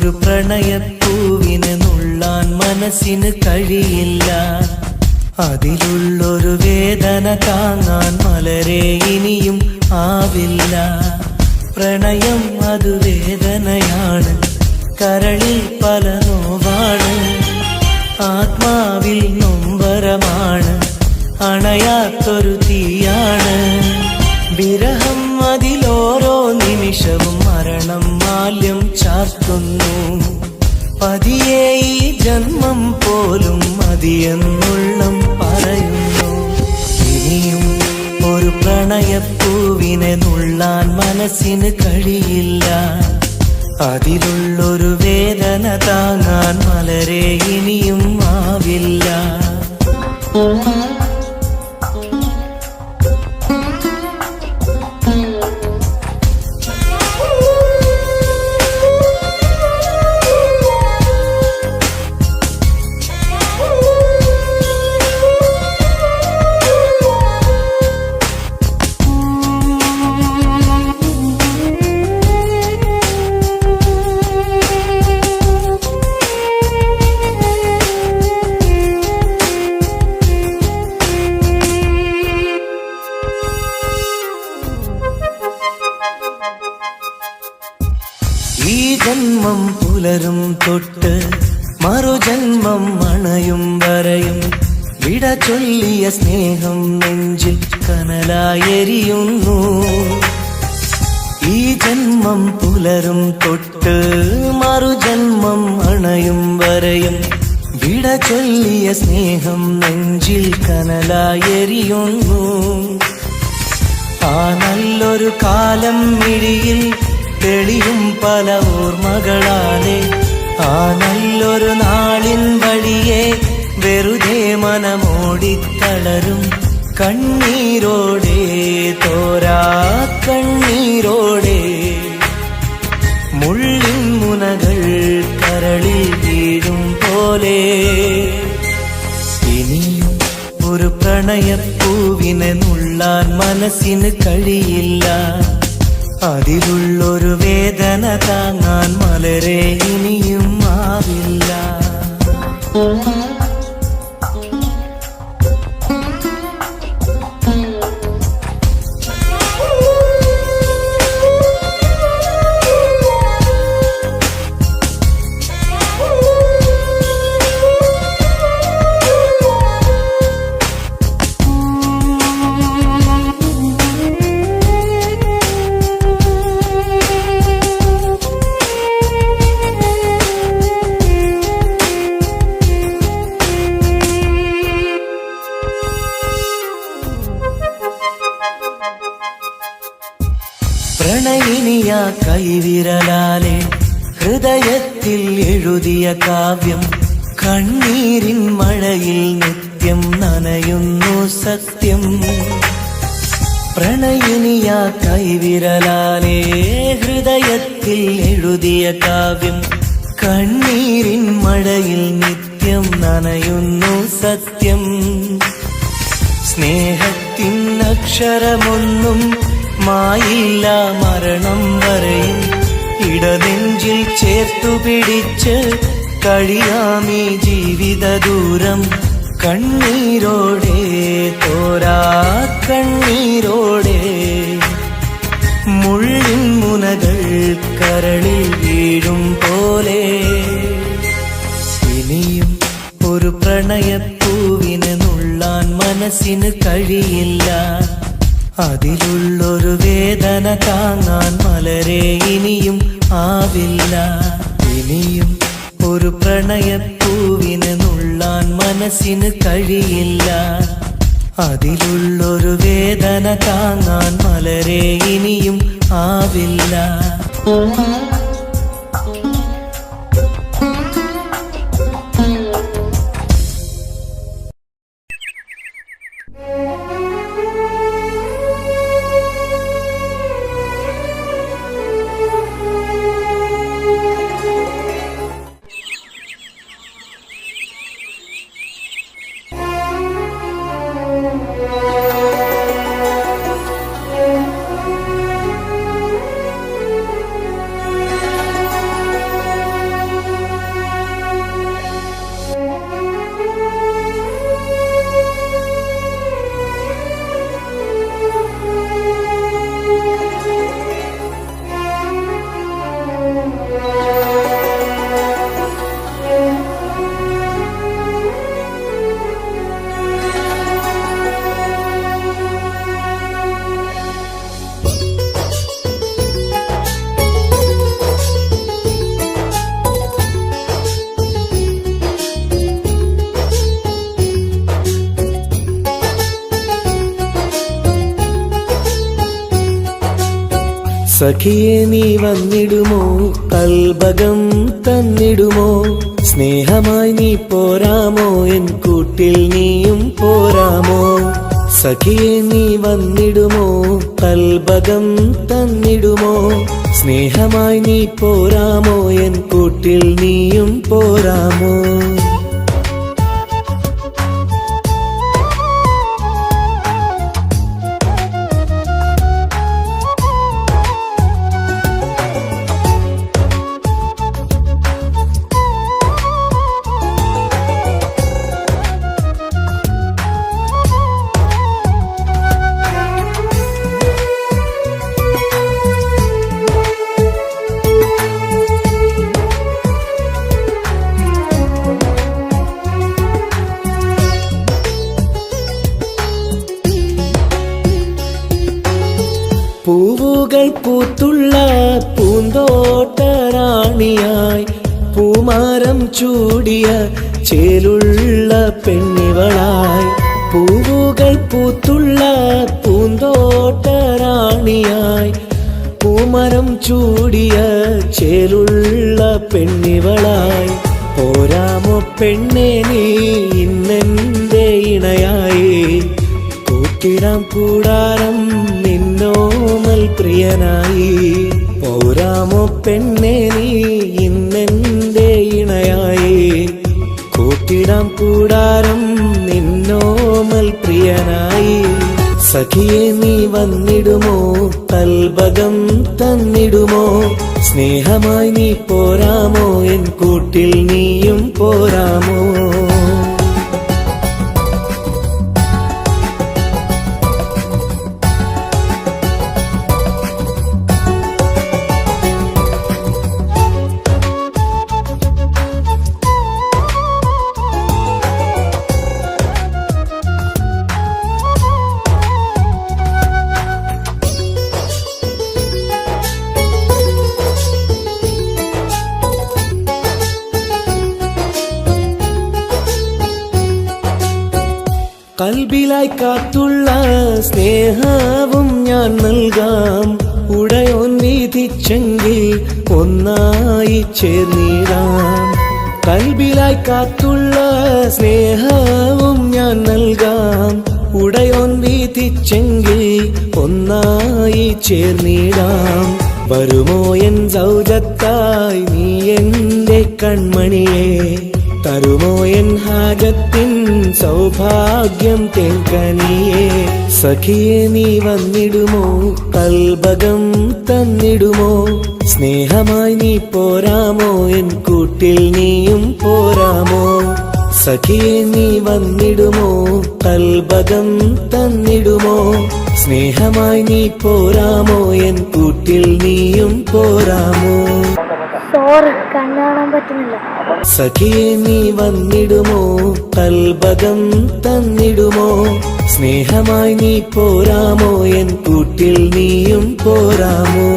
ഒരു പ്രണയപ്പൂവിനെ നുള്ളാൻ മനസ്സിന് കഴിയില്ല. അതിലുള്ളൊരു വേദന താങ്ങാൻ മലരെ ഇനിയും ആവില്ല. പ്രണയം അത് വേദനയാണ്, കരളിൽ പല നോവാണ്, ആത്മാവിൽ നൊമ്പരമാണ്, അണയാത്തൊരു തീയാണ്. വിരഹം അതിലോരോ നിമിഷവും മരണം മാല്യം ചാർത്തുന്നു. പതിയെ ഈ ജന്മം പോലും മതിയെന്നുള്ളം പറയുന്നു. ഇനിയും ഒരു പ്രണയപ്പൂവിനെ നുള്ളാൻ മനസ്സിന് കഴിയില്ല. അതിലുള്ളൊരു വേദന താങ്ങാൻ മലരെ ഇനിയും ആവില്ല. ഈ ജന്മം പുലരും തൊട്ട് മറുജന്മം അണയും വരെയും വിട ചൊല്ലിയ സ്നേഹം നെഞ്ചിൽ കനലായെരിയുന്നു. ഈ ജന്മം പുലരും തൊട്ട് മറുജന്മം അണയും വരെയും വിട ചൊല്ലിയ സ്നേഹം നെഞ്ചിൽ കനലായെരിയുന്നു. ആ നല്ലൊരു കാലം മിഴിയിൽ തെളിയും പല ഓർമ്മകളാലെ, ആ നല്ലൊരു നാളിൻ വഴിയെ വെറുതെ മനമോടിത്തളരും കണ്ണീരോടെ, തോരാ കണ്ണീരോടെ. മുള്ളിൻ മുനകൾ കരളിൽ വീഴും പോലെ ഇനിയും ഒരു പ്രണയപ്പൂവിനെ നുള്ളാൻ മനസ്സിന് കഴിയില്ല. അതിലുള്ളൊരു വേദന താങ്ങാൻ മലരെ ഇനിയും ആവില്ല. പ്രണയിനിയ കൈവിരലാലെ ഹൃദയത്തിൽ എഴുതിയ കാവ്യം കണ്ണീരിൻ മഴയിൽ നിത്യം നനയുന്നു സത്യം. പ്രണയിനിയ കൈവിരലാലെ ഹൃദയത്തിൽ എഴുതിയ കാവ്യം കണ്ണീരിൻ മഴയിൽ നിത്യം നനയുന്നു സത്യം. സ്നേഹത്തിൻ അക്ഷരമൊന്നും മായില്ല മരണം വരെയും, ഇടനെഞ്ചിൽ ചേർത്തു പിടിച്ച് കഴിയാമീ ജീവിത ദൂരം കണ്ണീരോടെ, തോരാ കണ്ണീരോടെ. മുള്ളിൻ മുനകൾ കരളിൽ വീഴും പോലെ ഇനിയും ഒരു പ്രണയപ്പൂവിനെ നുള്ളാൻ മനസ്സിന് കഴിയില്ല. അതിലുള്ളൊരു വേദന താങ്ങാൻ മലരെ ഇനിയും ആവില്ല. ഇനിയും ഒരു പ്രണയപ്പൂവിനെ നുള്ളാൻ മനസ്സിന് കഴിയില്ല. അതിലുള്ളൊരു വേദന താങ്ങാൻ മലരെ ഇനിയും ആവില്ല. സഖിയെ നീ വന്നിടുമോ കൽബകം തന്നിടുമോ സ്നേഹമായി നീ പോരാമോ എൻ കൂട്ടിൽ നീയും പോരാമോ സഖിയെ നീ വന്നിടുമോ കൽബകം തന്നിടുമോ സ്നേഹമായി നീ പോരാമോ എൻ കൂട്ടിൽ നീയും പോരാമോ പൂവുകൾ പൂത്തുള്ള പൂന്തോട്ടറാണിയായി പൂമാരം ചൂടിയ ചേലുള്ള പെണ്ണിവളായി പൂവുകൾ പൂത്തുള്ള പൂന്തോട്ടറാണിയായി പൂമരം ചൂടിയ ചേലുള്ള പെണ്ണിവളായി പോരാമോ പെണ്ണെ നീ ഇന്നെന്റെ ഇണയായി കൂട്ടിടാം കൂടാരം നിന്നോമൽ പ്രിയനായി പോരാമോ പെണ്ണെ നീ ഇന്നെന്റെ ഇണയായി കൂട്ടിടാം കൂടാരം നിന്നോമൽ പ്രിയനായി സഖിയെ നീ വന്നിടുമോ കൽബകം തന്നിടുമോ സ്നേഹമായി നീ പോരാമോ എൻ കൂട്ടിൽ നീയും പോരാമോ കൽബിലായി കാത്തുള്ള സ്നേഹവും ഞാൻ നൽകാം ഉടയോൻ വിധിച്ചെങ്കിൽ ഒന്നായി ചേർന്നിടാം കൽബിലായി കാത്തുള്ള സ്നേഹവും ഞാൻ നൽകാം ഉടയോൻ വിധിച്ചെങ്കിൽ ഒന്നായി ചേർന്നിടാം വരുമോ എൻ സൗജത്തായി നീ എന്റെ കൺമണിയെ തരുമോ എൻ ഹാജത്തിൻ സൗഭാഗ്യം തേങ്കനിയേ സഖിയെ നീ വന്നിടുമോ കൽബകം തന്നിടുമോ സ്നേഹമായി നീ പോരാമോ എൻ കൂട്ടിൽ നീയും പോരാമോ സഖിയെ നീ വന്നിടുമോ കൽബകം തന്നിടുമോ സ്നേഹമായി നീ പോരാമോ എൻ കൂട്ടിൽ നീയും പോരാമോ സോറി കണ്ണു കാണാൻ പറ്റുന്നില്ല സഖിയെ നീ വന്നിടുമോ കൽബകം തന്നിടുമോ സ്നേഹമായി നീ പോരാമോ എൻ കൂട്ടിൽ നീയും പോരാമോ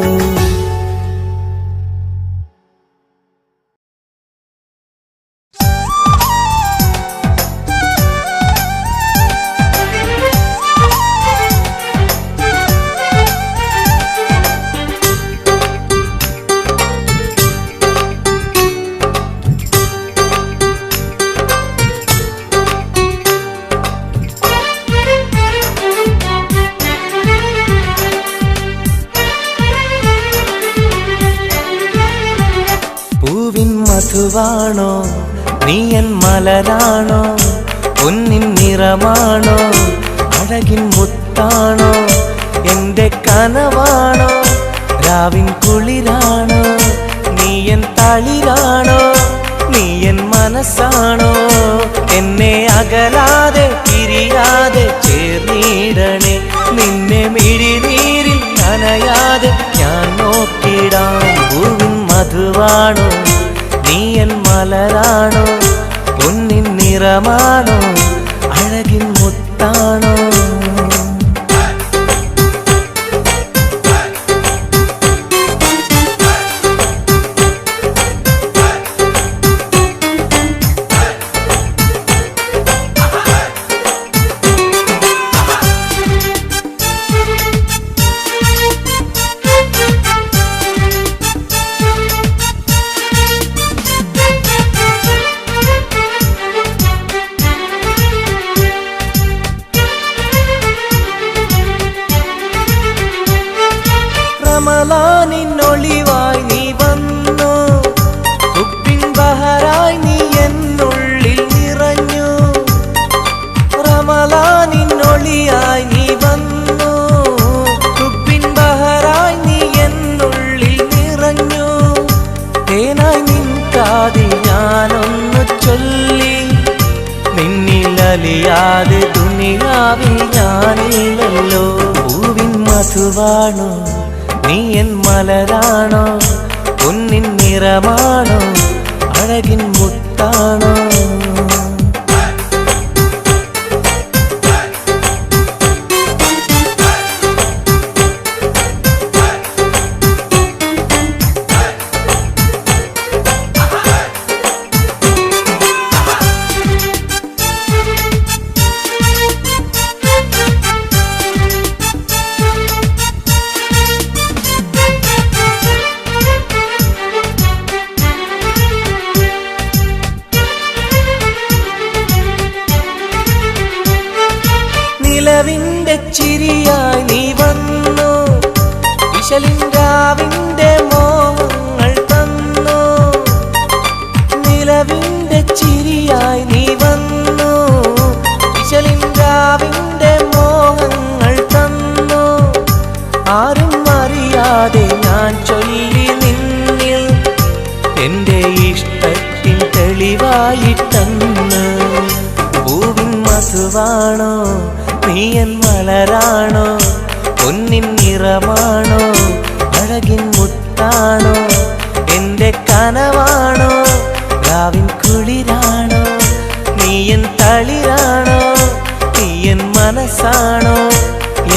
മധുവാണോ നീ എൻ മലരാണോ പൊന്നിൻ നിറമാണോ അഴകിൻ മുത്താണോ എന്റെ കനവാണോ രാവിൻ കുളിരാണോ നീ എൻ തളിരാണോ നീ എൻ മനസ്സാണോ എന്നെ അകലാതെ പിരിയാതെ ചേർന്നിടണേ നിന്നെ മിഴിനീരിൽ നനയാതെ ഞാൻ നോക്കിടാം പൂവിൻ മധുവാണോ നീ എൻ മലരാണോ പൊന്നിൻ നിറമാണോ അഴകിൻ മുത്താണോ നിൻ കാതിൽ ഞാനൊന്നു ചൊല്ലി, നിന്നിലലിയാതെ ദുനിയാവിൽ ഞാനില്ലല്ലോ. പൂവിൻ മധുവാണോ നീ എൻ മലരാണോ, പൊന്നിൻ നിറമാണോ അഴകിൻ മുത്താണോ. നിലവിന്റെ ചിരിയായി നീ വന്നു, വിശലിൻരാവിന്റെ മോഹങ്ങൾ തന്നു. നിലവിന്റെ ചിരിയായി നീ വന്നു, വിശലിൻരാവിന്റെ മോഹങ്ങൾ തന്നു. ആരും അറിയാതെ ഞാൻ ചൊല്ലി നിന്നിൽ എന്റെ ഇഷ്ടത്തിൻ തെളിവായിട്ടന്ന്. പൂവിൻ മധുവാണോ നീ എൻ മലരാണോ, പൊന്നിൻ നിറമാണോ അഴകിൻ മുത്താണോ. എന്റെ കനവാണോ രാവിൻ കുളിരാണോ, നീ എൻ തളിരാണോ, നീ എൻ മനസ്സാണോ.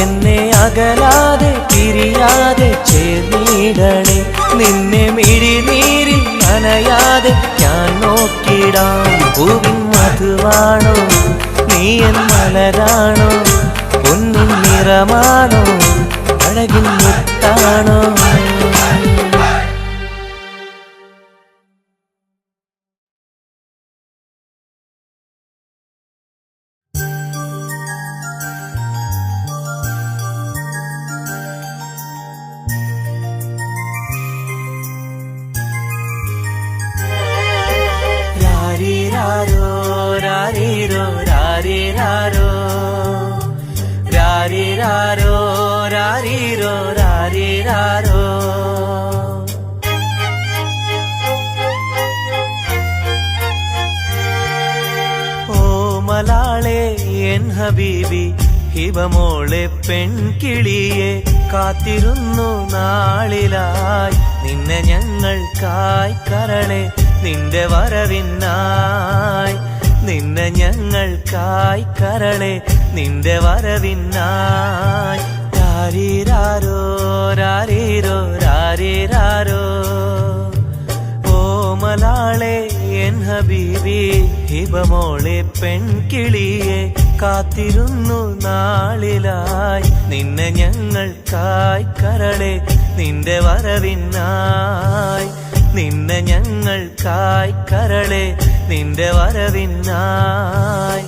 എന്നെ അകലാതെ പിരിയാതെ ചേർന്നിടണേ, നിന്നെ മിഴിനീരിൽ നനയാതെ ഞാൻ നോക്കിടാം. പൂവിൻ മധുവാണോ നീ എൻ മലരാണോ, പൊന്നിൻ നിറമാണോ അഴകിൻ മുത്താണോ. രാരിരാരോ രാരിരോ രാരിരാരോ, രാരിരാരോ രാരിരോ രാരിരാരോ. ഓ മലാളെ എൻ ഹബീബി ഹിബമോളെ പെൺകിളിയെ, കാത്തിരുന്നു നാളിലായി നിന്നെ ഞങ്ങൾക്കായി കരളെ, നിന്റെ വരവിനായി നിന്നെ ഞങ്ങൾക്കായി കരളെ, നിന്റെ വരവിനായി. രാരിരാരോ രാരിരോ രാരിരാരോ. ഓ മലാളെ എൻ ഹബീബി ഹിബമോളെ പെൺകിളിയെ, കാത്തിരുന്നു നാളിലായി നിന്നെ ഞങ്ങൾക്കായി കരളെ, നിന്റെ വരവിനായി നിന്നെ ഞങ്ങൾക്കായി കരളെ, നിന്റെ വരവിനായി.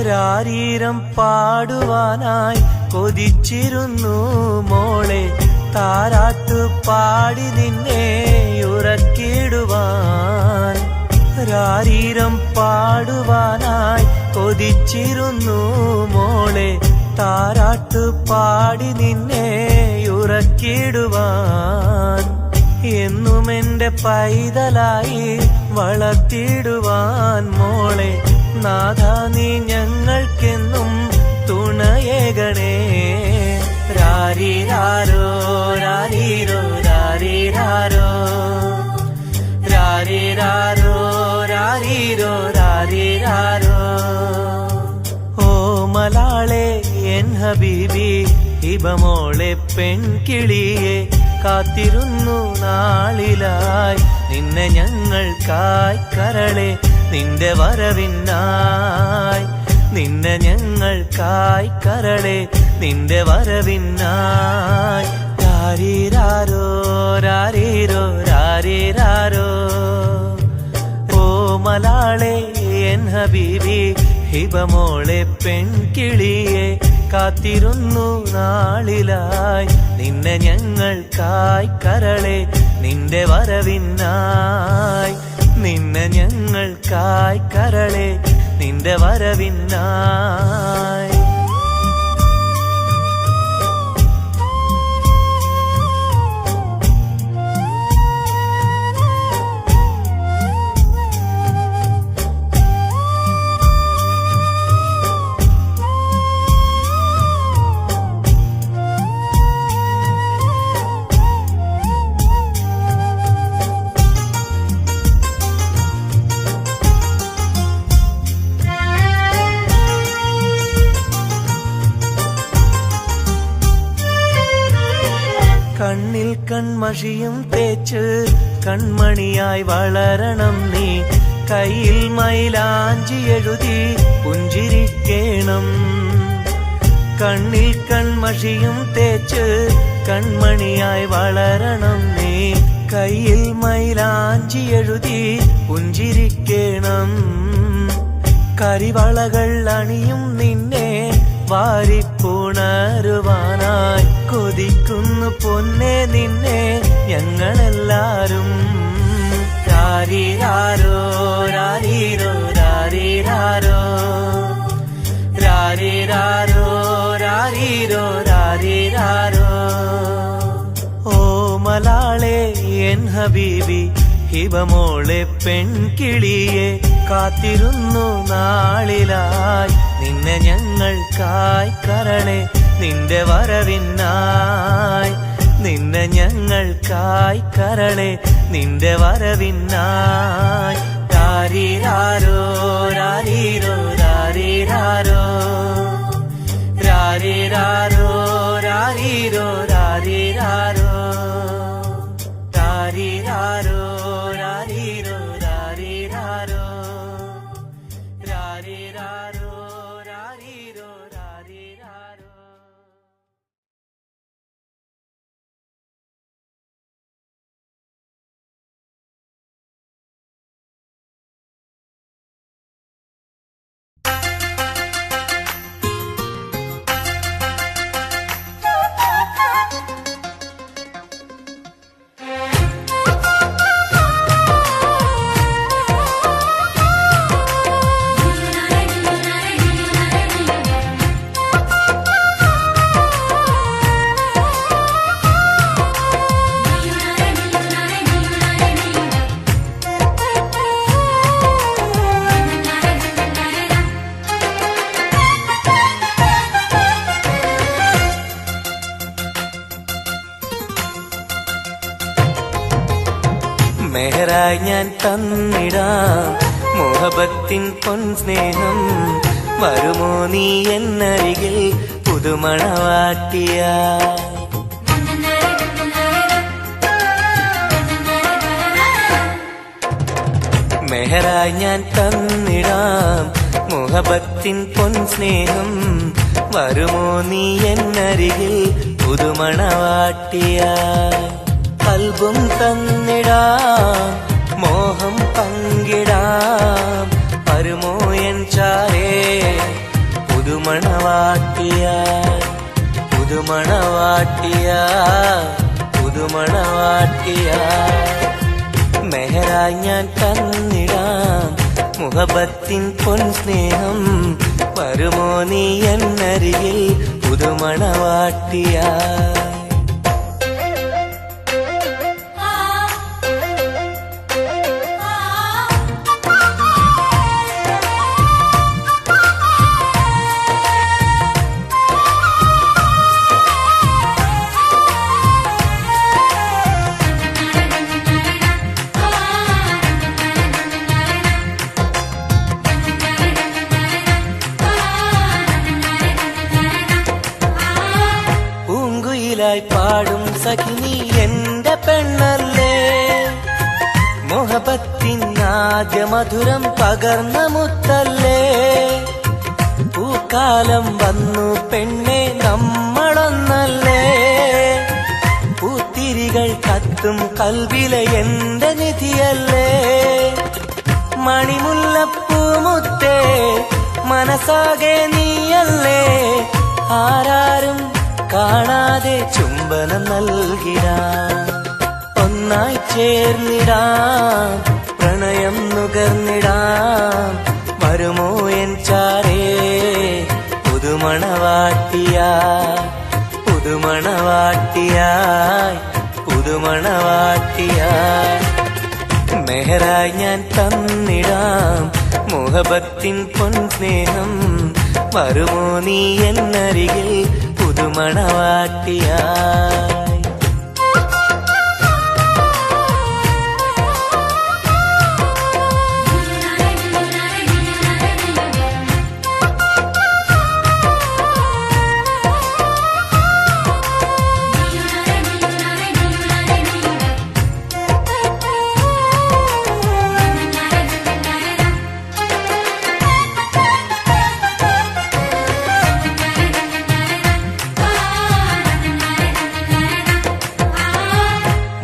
രാരീരം പാടുവാനായി കൊതിച്ചിരുന്നു മോളെ, താരാട്ടു പാടി നിന്നെ ഉറക്കിടുവാൻ. രാരീരം പാടുവാനായി കൊതിച്ചിരുന്നു മോളെ, താരാട്ടു പാടി നിന്നെ ഉറക്കിടുവാൻ. എന്നും എന്റെ പൈതലായി വളർത്തിടുവാൻ മോളെ, നാഥാ നീ ഞങ്ങൾക്കെന്നും തുണയേകണേ. രാരിരാരോ രാരിരോ രാരിരാരോ, രാരിരാരോ രാരിരോ രാരിരാരോ. ഓ മലാളെ എൻ ഹബീബി ഹിബമോളെ പെൺകിളിയെ, കാത്തിരുന്നു നാളിലായി നിന്നെ ഞങ്ങൾക്കായി കരളെ, നിന്റെ വരവിനായി നിന്നെ ഞങ്ങൾക്കായി കരളെ, നിന്റെ വരവിനായി. രാരീരാരോ രാരീരോ രാരീരാരോ ഓ മലാളെ എൻ ഹബീബി ഹിബമോളെ പെൺകിളിയെ കാത്തിരുന്നു നാളിലായി നിന്നെ ഞങ്ങൾക്കായി കരളെ നിന്റെ വരവിനായി നിന്നെ ഞങ്ങൾക്കായി കരളെ നിന്റെ വരവിനായി കണ്ണിൽ കൺമഷിയും തേച്ച് കൺമണിയായി വളരണം നീ കയ്യിൽ മൈലാഞ്ചി എഴുതി പുഞ്ചിരിക്കേണം കണ്ണിൽ കൺമഷിയും തേച്ച് കൺമണിയായി വളരണം നീ കയ്യിൽ മൈലാഞ്ചി എഴുതി പുഞ്ചിരിക്കേണം കരിവളകൾ അണിയും നിന്നെ വാരിപ്പുണരുവാനായി കൊതിക്കുന്നു പൊന്നെ നിന്നെ ഞങ്ങളെല്ലാരും രാരീരാരോ രാരീരോ രാരീരാരോ രാരീരാരോ രാരീരോ രാരീരാരോ ഓ മലാളെ എൻ ഹബീബി ഹിബമോളെ പെൺകിളിയെ കാത്തിരുന്നു നാളിലായി നിന്നെ ഞങ്ങൾക്കായി കരളെ നിന്റെ വരവിനായി നിന്നെ ഞങ്ങൾക്കായി കരളെ നിന്റെ വരവിനായി രാരീരാരോ രാരീരോ രാരീരാരോ രാരീരാരോ രാരീരോ രാരീരാരോ രാരീരാരോ രാരീരോ രാരീരാരോ രാരീരാരോ രാരീരോ രാരീരാരോ മെഹറായി ഞാൻ തന്നിടാം മോഹബത്തിൻ പൊൻസ്നേഹം വരുമോ നീ എന്നരികിൽ പുതുമണവാട്ടിയ മെഹറായി ഞാൻ തന്നിടാം മോഹബത്തിൻ പൊൻസ്നേഹം വരുമോ നീ എന്നരികിൽ പുതുമണവാട്ടിയ കൽബും തന്നിടാം മോഹം പങ്കിടാം വരുമോ എൻ ചാരേ പുതുമണവാട്ടിയ പുതുമണവാട്ടിയ പുതുമണവാട്ടിയ മെഹറായി ഞാൻ തന്നിടാം മുഹബത്തിൻ പൊൻസ്നേഹം വരുമോ നീ എന്നരികിൽ പുതുമണവാട്ടിയ പാടും സഖിനി എന്റെ പെണ്ണല്ലേ മോഹബത്തിൻ ആദ്യ മധുരം പകർന്ന മുത്തല്ലേ പൂക്കാലം വന്നു പെണ്ണെ നമ്മളൊന്നല്ലേ മിഴികൾ കത്തും കൽവിലെ എന്റെ നിധിയല്ലേ മണിമുല്ലപ്പൂമുത്തേ മനസ്സാകെ നീയല്ലേ ആരാരും കാണാതെ ചുംബനം നൽകിടാം ഒന്നായി ചേർന്നിടാം പ്രണയം നുകർന്നിടാം വരുമോ എൻ ചാരേ പുതുമണവാട്ടിയായി പുതുമണവാട്ടിയായി പുതുമണവാട്ടിയായി മെഹറായി ഞാൻ തന്നിടാം മുഹബത്തിൻ പൊൻസ്നേഹം വരുമോ നീ എന്നരികിൽ പുതുമണവാട്ടിയായി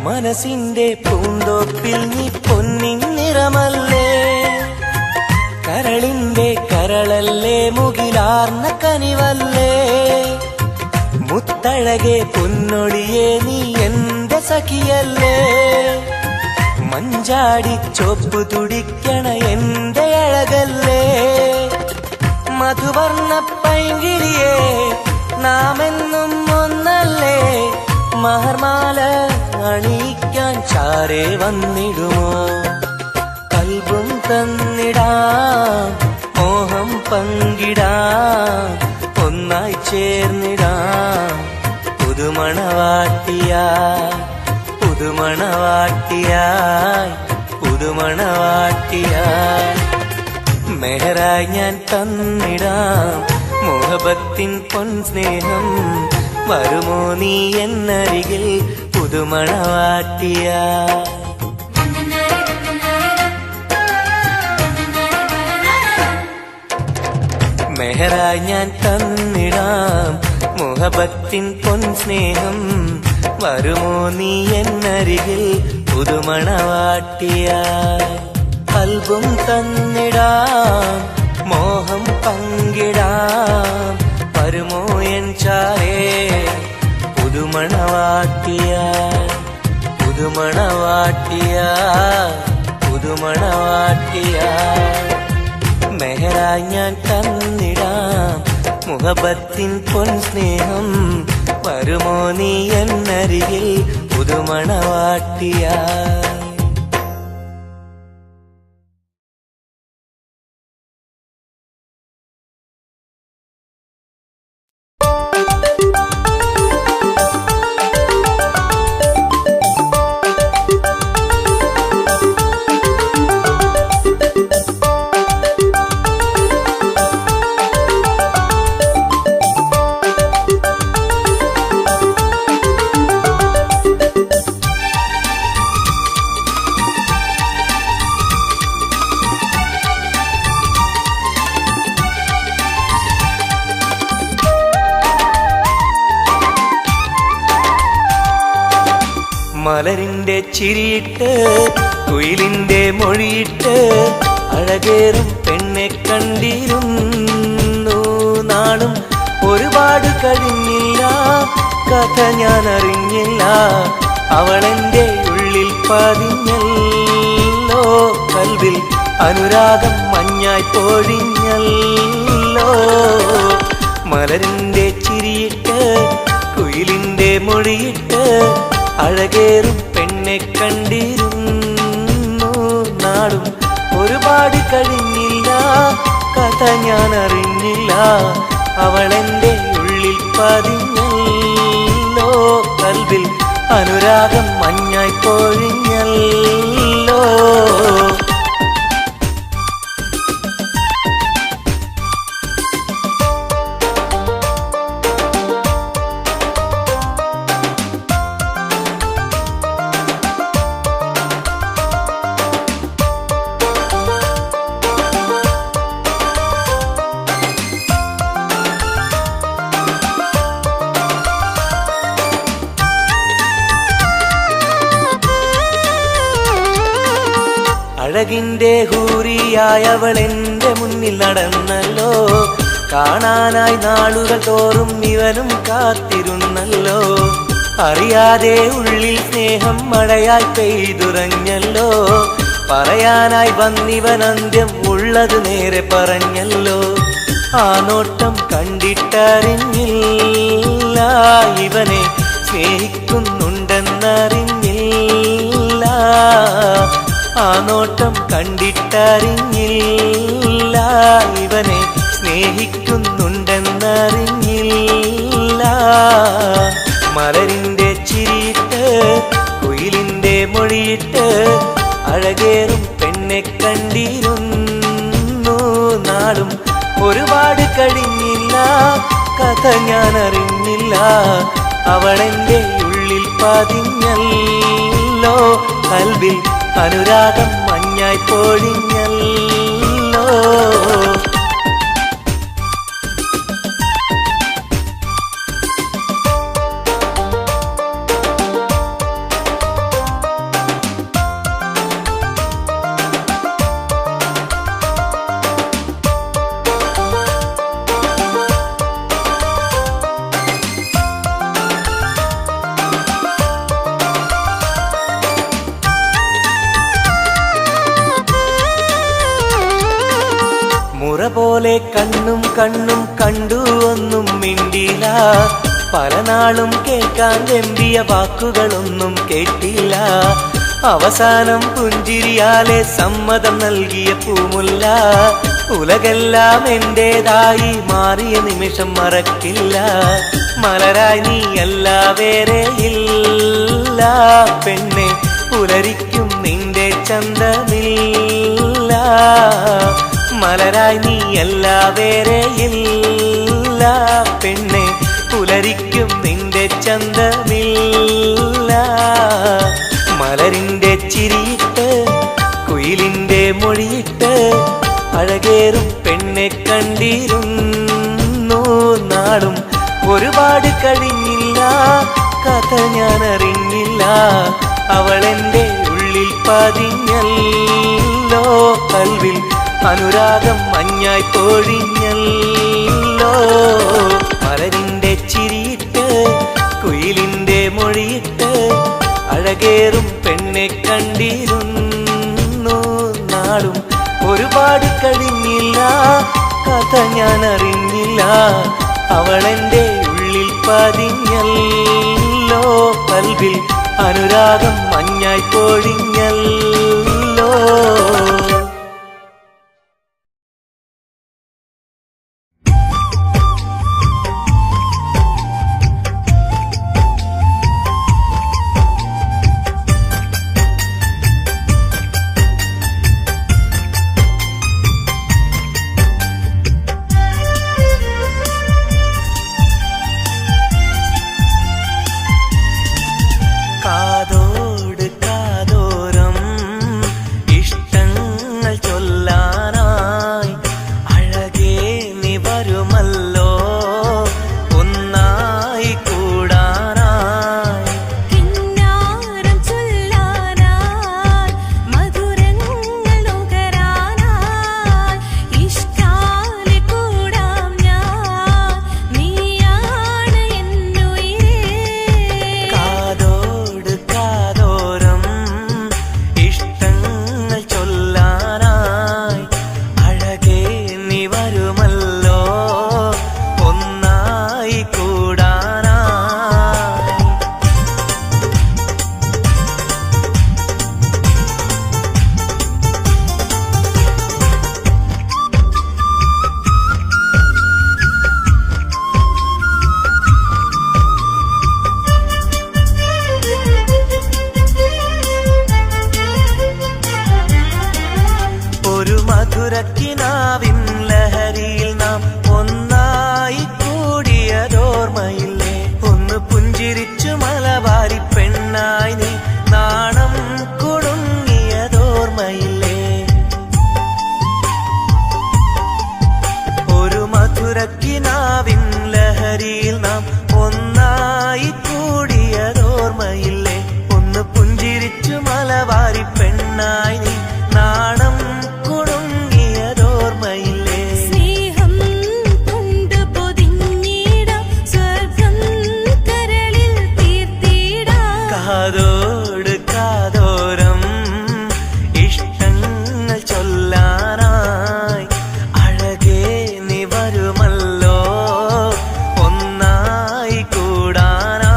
മനസ്സിന്റെ പൂന്തോപ്പിൽ നീ പൊന്നിൻ നിറമല്ലേ കരളിന്റെ കരളല്ലേ മുകിലാർന്ന കനിവല്ലേ മുത്തഴകെ പൊന്നൊടിയെ നീ എന്റെ സഖിയല്ലേ മഞ്ചാടി ചോപ്പ് തുടിക്കണ എന്റെ അഴകല്ലേ മധുവർണ്ണ പൈങ്കിളിയെ നാമെന്നും ഒന്നല്ലേ മഹർമാല അണിയിക്കാൻ ചാരേ വന്നിടുമോ കൽബും തന്നിടാം മോഹം പങ്കിടാം ഒന്നായി ചേർന്നിടാം പുതുമണവാട്ടിയായി പുതുമണവാട്ടിയായി പുതുമണവാട്ടിയായി മെഹറായി ഞാൻ തന്നിടാം മുഹബത്തിൻ പൊൻസ്നേഹം വരുമോ നീ എന്നരികിൽ പുതുമണവാട്ടിയായി മെഹറായി ഞാൻ തന്നിടാം മുഹബത്തിൻ പൊൻസ്നേഹം വരുമോ നീ എന്നരികിൽ പുതുമണവാട്ടിയായി കൽബും തന്നിടാം മോഹം പങ്കിടാം വരുമോ എൻ ചാരേ പുതുമണവാട്ടിയായി പുതുമണവാട്ടിയായി പുതുമണവാട്ടിയായി മെഹറായി ഞാൻ തന്നിടാം മുഹബത്തിൻ പൊൻസ്നേഹം വരുമോ നീ എന്നരികിൽ പുതുമണവാട്ടിയായി മലരിന്റെ ചിരിയിട്ട് കുയിലിന്റെ മൊഴിയിട്ട് അഴകേറും പെണ്ണെ കണ്ടിരുന്നു നാളും ഒരുപാട് കഴിഞ്ഞില്ല കഥ ഞാൻ അറിഞ്ഞില്ല അവളെന്റെ ഉള്ളിൽ പതിഞ്ഞല്ലോ കൽവിൽ അനുരാഗം മഞ്ഞായി പൊഴിഞ്ഞല്ലോ മലരിന്റെ ചിരിയിട്ട് കുയിലിന്റെ മൊഴിയിട്ട് അഴകേറും പെണ്ണെ കണ്ടിരുന്നു നാളും ഒരുപാട് കഴിഞ്ഞില്ല കഥ ഞാൻ അറിഞ്ഞില്ല അവളെന്റെ ഉള്ളിൽ പതിഞ്ഞല്ലോ കൽവിൽ അനുരാഗം മഞ്ഞായി പൊഴിഞ്ഞല്ലോ അഴകിന്റെ ഹൂറിയായവൾ എന്റെ മുന്നിൽ നടന്നല്ലോ. കാണാനായി നാളുകൾ തോറും ഇവനും കാത്തിരുന്നല്ലോ. അറിയാതെ ഉള്ളിൽ സ്നേഹം മഴയായി പെയ്തുറഞ്ഞല്ലോ. പറയാനായി വന്നിവൻ അന്ത്യം ഉള്ളത് നേരെ പറഞ്ഞല്ലോ. ആ നോട്ടം കണ്ടിട്ടറിഞ്ഞില്ല ഇവനെ സ്നേഹിക്കുന്നുണ്ടെന്നറിഞ്ഞില്ല. ആ നോട്ടം കണ്ടിട്ടറിഞ്ഞില്ല ഇവനെ സ്നേഹിക്കുന്നുണ്ടെന്നറിഞ്ഞില്ല. മലരിന്റെ ചിരിയിട്ട് കുയിലിന്റെ മൊഴിയിട്ട് അഴകേറും പെണ്ണെ കണ്ടിരുന്നു. നാളും ഒരുപാട് കഴിഞ്ഞില്ല, കഥ ഞാൻ അറിഞ്ഞില്ല. അവളെന്റെ ഉള്ളിൽ പതിഞ്ഞല്ലോ. കൽവിൽ അനുരാഗം മഞ്ഞായി പൊഴിഞ്ഞല്ലോ. മുറ പോലെ കണ്ണും കണ്ണും കണ്ടു ഒന്നും മിണ്ടില്ല. പല നാളും കേൾക്കാൻ വെമ്പിയ വാക്കുകളൊന്നും കേട്ടില്ല. അവസാനം പുഞ്ചിരിയാലെ സമ്മതം നൽകിയ പൂമുല്ല. ഉലകെല്ലാം എന്റേതായി മാറിയ നിമിഷം മറക്കില്ല. മലരായി നീ അല്ല വേറെയില്ല പെണ്ണെ, പുലരിക്കും നിന്റെ ചന്തമില്ല. മലരായി നീ അല്ല വേറെയില്ല പെണ്ണെ, പുലരിക്കും നിന്റെ ചന്തമില്ല. മലരിന്റെ ചിരിയിട്ട് കുയിലിന്റെ മൊഴിയിട്ട് അഴകേറും പെണ്ണെ കണ്ടിരുന്നു. നാളും ഒരുപാട് കഴിഞ്ഞില്ല, കഥ ഞാൻ അറിഞ്ഞില്ല. അവളെന്റെ ഉള്ളിൽ പതിഞ്ഞല്ലോ. കൽവിൽ അനുരാഗം മഞ്ഞായി പൊഴിഞ്ഞല്ലോ. മലരിന്റെ ചിരിയിട്ട് കുയിലിന്റെ മൊഴിയിട്ട് അഴകേറും പെണ്ണെ കണ്ടിരുന്നു. നാളും ഒരുപാട് കഴിഞ്ഞില്ല, കഥ ഞാൻ അറിഞ്ഞില്ല. അവളെന്റെ ഉള്ളിൽ പതിഞ്ഞല്ലോ. കൽവിൽ അനുരാഗം മഞ്ഞായി പൊഴിഞ്ഞല്ലോ. കാതോട് കാതോരം ഇഷ്ടങ്ങൾ കാതോട് കാതോരം ഇഷ്ടങ്ങൾ ചൊല്ലാനായി അഴകേ നീ വരുമല്ലോ ഒന്നായി കൂടാനായി.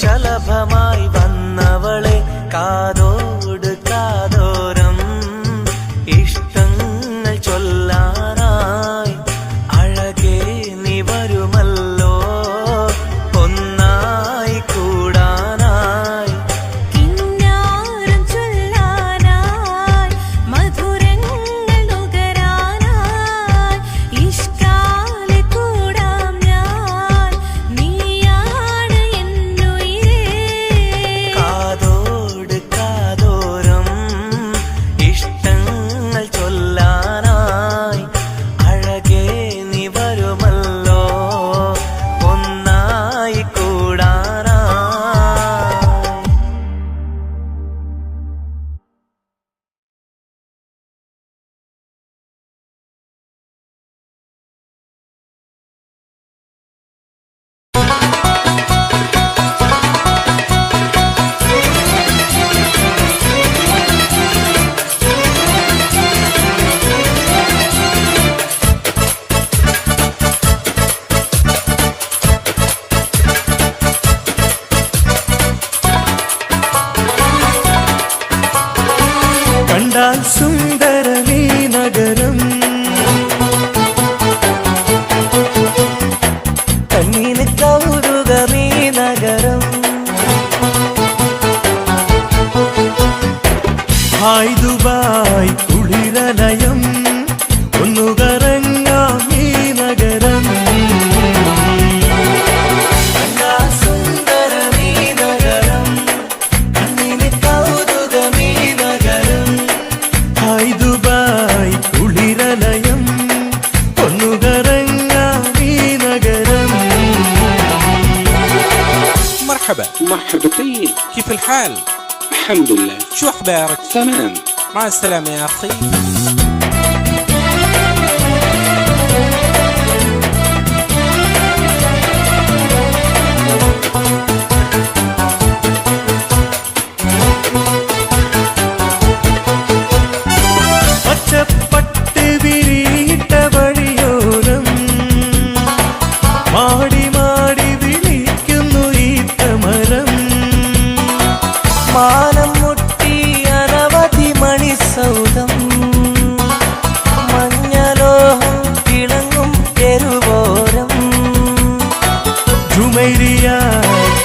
ശലഭമായി വന്നവളെ കാതോട് കാതോരം ഇഷ്ടങ്ങൾ ചൊല്ലാനായി അഴകേ നീ വരുമല്ലോ ഒന്നായി കൂടാനായി. കിന്നാരം ചൊല്ലാനായി മധുരങ്ങൾ നുകരാനായി ഇഷ്കാലെ കൂടാം ഞാൻ നീയാണ് കാതോട് കാതോരം ഇഷ്ടങ്ങൾ ചൊല്ലാനായി അഴകേ നീ വരുമല്ലോ ഒന്നായി കൂടാനായി. കണ്ടാൽ സുന്ദരമീ നഗരം കണ്ണിന് കൗതുകമീ നഗരം. ഹായ് ദുബായ് കുളിരലയം ഒന്നു കറങ്ങാം ഈ നഗരം. കണ്ടാൽ സുന്ദരമീ നഗരം കണ്ണിന് കൗതുകമീ നഗരം. ഹായ് ദുബായ് കുളിരലയം ഒന്നു കറങ്ങാം ഈ നഗരം. مرحبا. مرحبتين. كيف الحال؟ الحمد لله. شو أخبارك؟ تمام. مع السلامة يا أخي. പച്ചപ്പട്ട് വിരിയിട്ട വഴിയോരം മാടി മാടി വിളിക്കുന്നു ഈ തമരം. മാനം മുട്ടി അനവധി മണിസൗധം മഞ്ഞലോഹം തിളങ്ങും തെരുവോരം. ജുമൈരിയ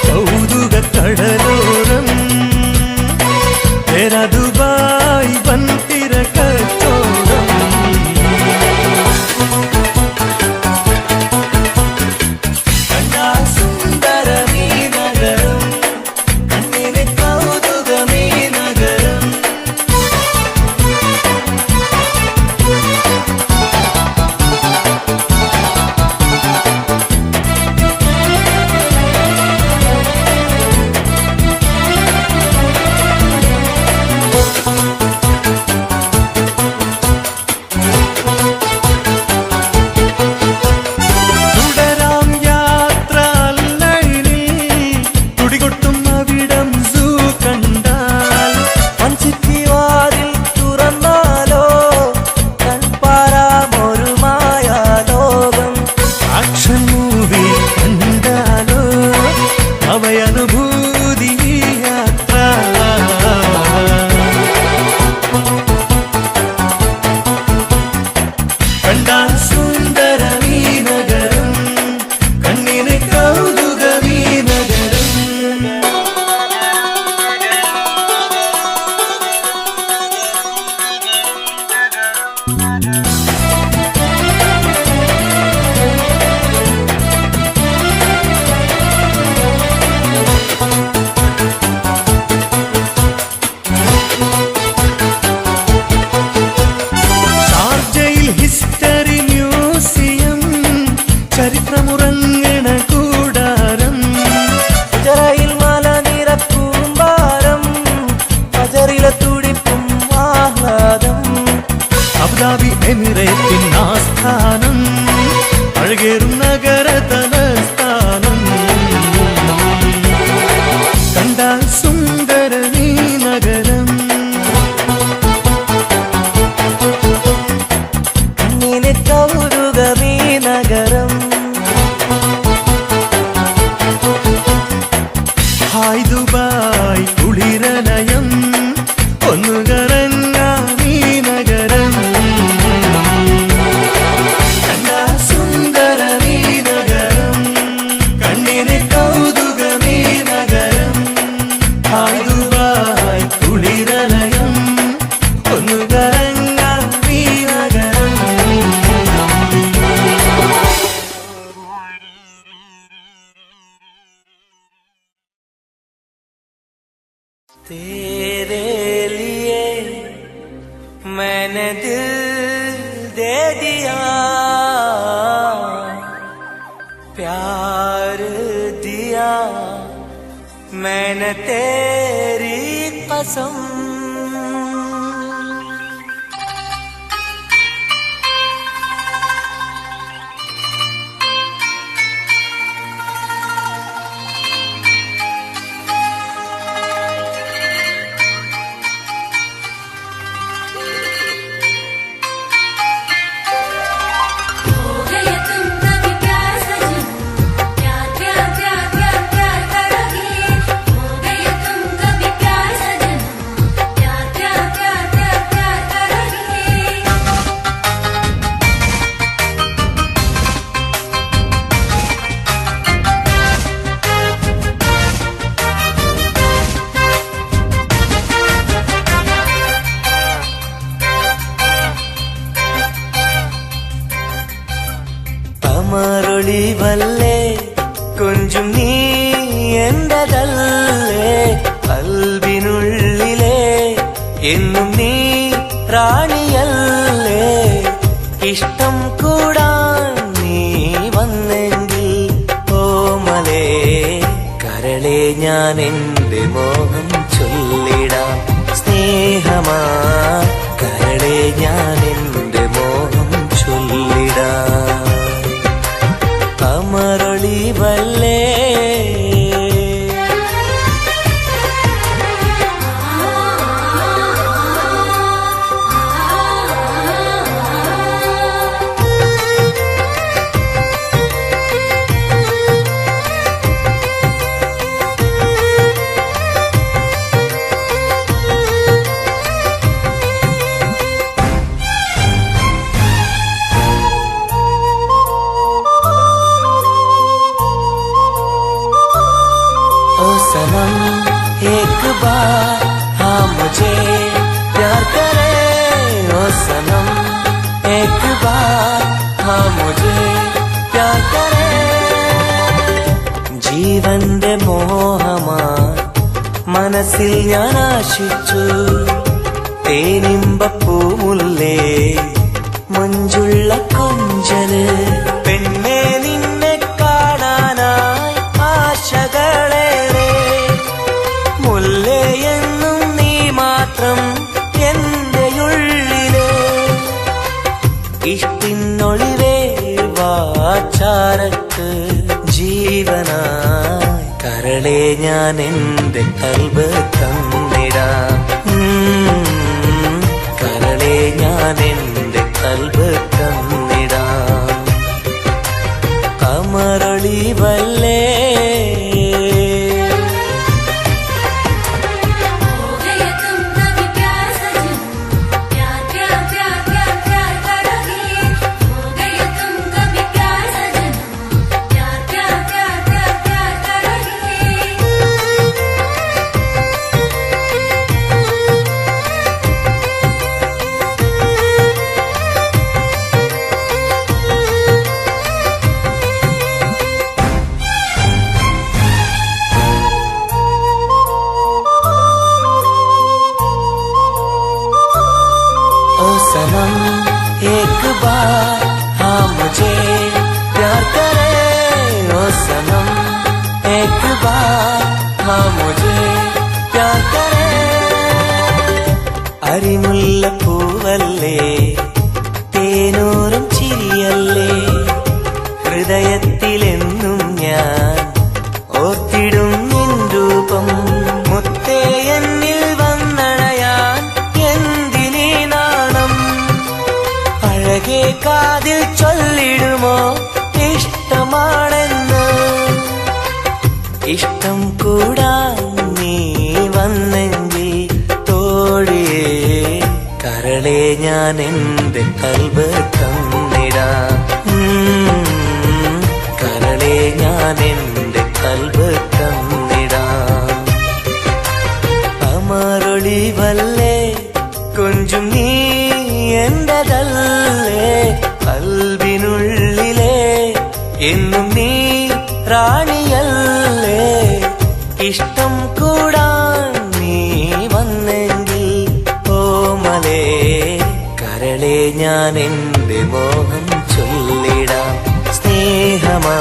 കൗതുക കടലോരം ദുബായ് വൻതിര കച്ചോടം. കണ്ടാൽ സുന്ദരമീ നഗരം കണ്ണിന് കൗതുകമീ സുന്ദരമീ നഗരം കണ്ണിന് കൗതുകമീ നഗരം ഹായ് ദുബായ് കുളിരലയം ഒന്നുകറങ്ങാമീ നഗരം കണ്ടാ സുന്ദരമീ നഗരം കണ്ണിന് കൗതുകമീ നഗരം ഹായ് ദുബായ് കുളിരലയം ഒന്നുകറങ്ങാമീ നഗരം तेरे लिए मैंने दिल दे दिया प्यार दिया मैंने तेरी कसम हो गया तुम कभी प्यार सजन प्यार प्यार प्यार प्यार प्यार करोगे हो गया तुम कभी प्यार सजन प्यार प्यार प्यार प्यार प्यार करोगे അമരൊളിവല്ലേ കൊഞ്ചും നീ എന്റതല്ലേ കൽബിനുള്ളിലെ എന്നും നീ റാണിയല്ലേ ഇഷ്ടം കൂടാൻ നീ വന്നെങ്കിൽ ഓമലേ കരളെ ഞാൻ എന്റെ മോഹം ചൊല്ലിടാം സ്നേഹമാ കരളെ ഞാൻ എന്റെ മോഹം ചൊല്ലിടാം അമരൊളിവല്ലേ ओ सनम एक बार हाँ मुझे प्यार करे ओ सनम एक बार हाँ मुझे प्यार करे ജീവന്റെ മോഹമാ മനസ്സിൽ ഞാൻ ആശിച്ചു തേനിമ്പപ്പൂമുല്ലേ മഞ്ചുള്ള കൊഞ്ചല് പെണ്ണെ നിന്നെ കാണാനായി ആശകളേറെ മുല്ലയെന്നും നീ മാത്രം എന്റെ ഉള്ളിലെ ഇഷ്ടിനൊളിവേ വാചാരക്ക് ജീവനായി കരളെ ഞാൻ എന്റെ കൽബ് തന്നിടാം കരളെ ഞാൻ എന്റെ കൽബ് തന്നിടാം അമരൊളിവല്ലേ हो गया तुम कभी प्यार सजन प्यार प्यार प्यार प्यार प्यार करोगे हो गया तुम कभी प्यार सजन प्यार प्यार प्यार प्यार प्यार करोगे ओ सनम एक बार हाँ मुझे प्यार करे ओ सनम एक बार हाँ मुझे प्यार करे അരിമുല്ലപ്പൂവല്ലേ തേനൂറും ചിരിയല്ലേ ഹൃദയത്തിലെന്നും ഞാൻ ഓർത്തിടും നിൻ രൂപം മുത്തേ കൂടാൻ നീ വന്നെങ്കിൽ തോഴിയേ കരളെ ഞാൻ എൻ്റെ കൽബ് തന്നിടാം. കരളെ ഞാൻ എൻ്റെ കൽബ് തന്നിടാം. അമരൊളിവല്ലേ കൊഞ്ചും നീ എന്റതല്ലേ, കൽബിനുള്ളിലെ എന്നും നീ റാണിയല്ലേ. ഇഷ്ടം കൂടാൻ നീ വന്നെങ്കിൽ ഓമലേ കരളെ ഞാൻ എൻ്റെ മോഹം ചൊല്ലിടാം. സ്നേഹമാ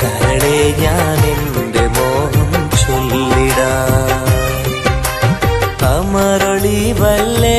കരളെ ഞാൻ എൻ്റെ മോഹം ചൊല്ലിടാം. അമരൊളിവല്ലേ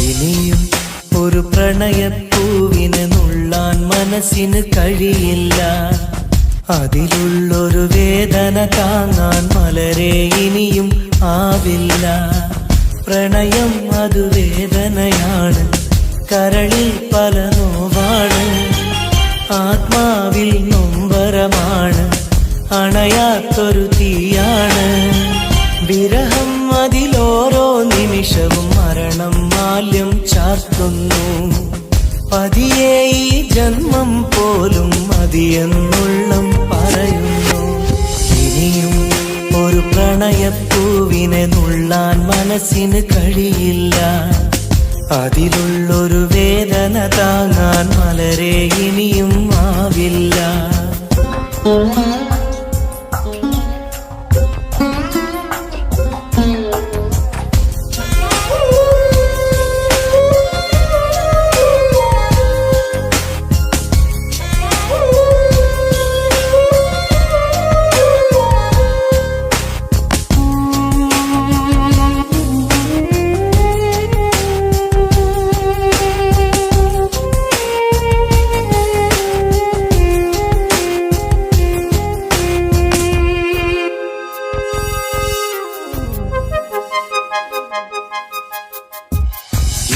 ഇനിയും ഒരു പ്രണയപ്പൂവിനെ നുള്ളാൻ മനസ്സിന് കഴിയില്ല. അതിലുള്ളൊരു വേദന താങ്ങാൻ മലരെ ഇനിയും ആവില്ല. പ്രണയം അത് വേദനയാണ്, കരളിൽ പല നോവാണ്, ആത്മാവിൽ നൊമ്പരമാണ്, അണയാത്തൊരു തീയാണ്. വിരഹം അതിലോരോ നിമിഷവും മരണം മാല്യം ചാർത്തുന്നു. പതിയെ ഈ ജന്മം പോലും മതിയെന്നുള്ളം പറയുന്നു. ഇനിയും ഒരു പ്രണയപ്പൂവിനെ നുള്ളാൻ മനസ്സിന് കഴിയില്ല. അതിലുള്ളൊരു വേദന താങ്ങാൻ മലരെ ഇനിയും ആവില്ല.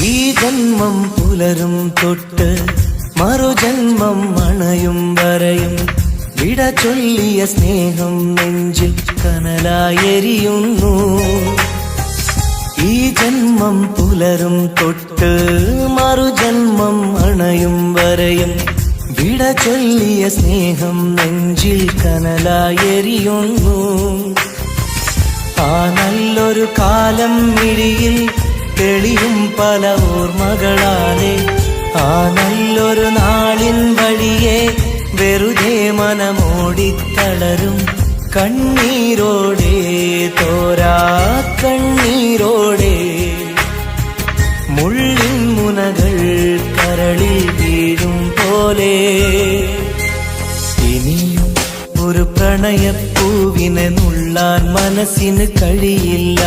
ഈ ജന്മം പുലരും തൊട്ട് മറുജന്മം അണയും വരെയും വിട ചൊല്ലിയ സ്നേഹം നെഞ്ചിൽ കനലായെരിയുന്നു. ഈ ജന്മം പുലരും തൊട്ട് മറുജന്മം അണയും വരെയും വിട ചൊല്ലിയ സ്നേഹം നെഞ്ചിൽ കനലായെരിയുന്നു. ആ നല്ലൊരു കാലം മിഴിയിൽ തെളിയും പല ഓർമ്മകളാലെ, ആ നല്ലൊരു നാളിൻ വഴിയെ വെറുതെ മനമോടിത്തളരും കണ്ണീരോടെ, തോരാ കണ്ണീരോടെ. മുള്ളിൻ മുനകൾ കരളിൽ വീഴും പോലെ ഇനിയും ഒരു പ്രണയപ്പൂവിനെ നുള്ളാൻ മനസ്സിന് കഴിയില്ല.